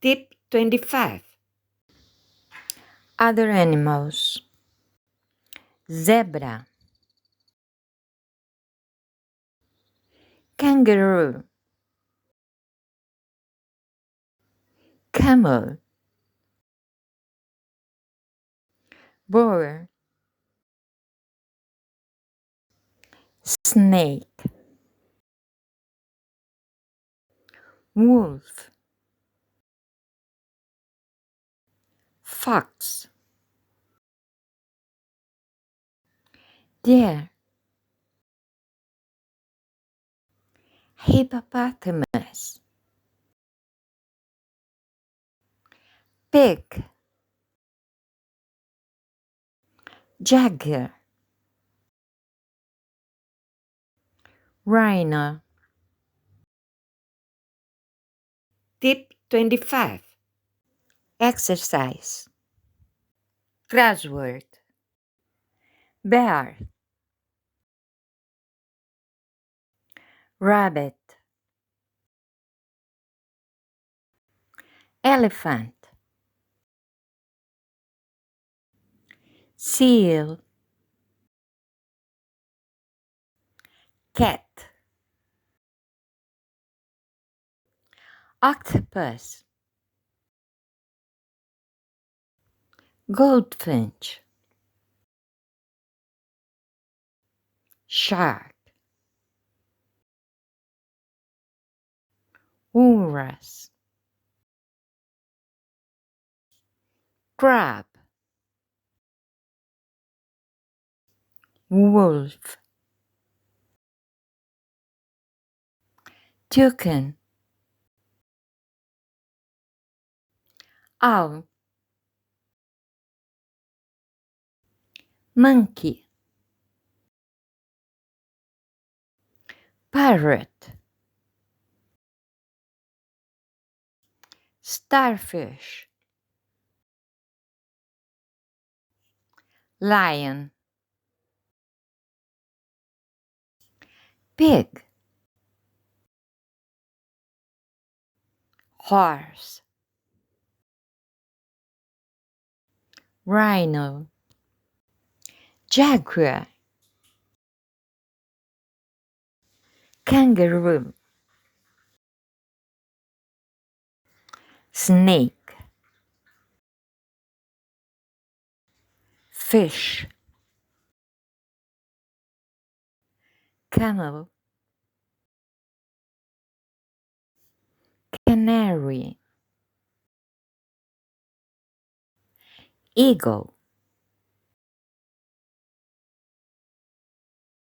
Tip 25. Other animals. Zebra, kangaroo, camel, boar, snake, wolf, fox, deer, hippopotamus, pig, jaguar, rhino. Tip 25. Exercise. Crossword. Bear, rabbit, elephant, seal, cat, octopus, goldfinch, shark, walrus, crab, wolf, toucan, owl, monkey, parrot, starfish, lion, pig, horse, rhino, jaguar, kangaroo, snake, fish, camel, canary, eagle,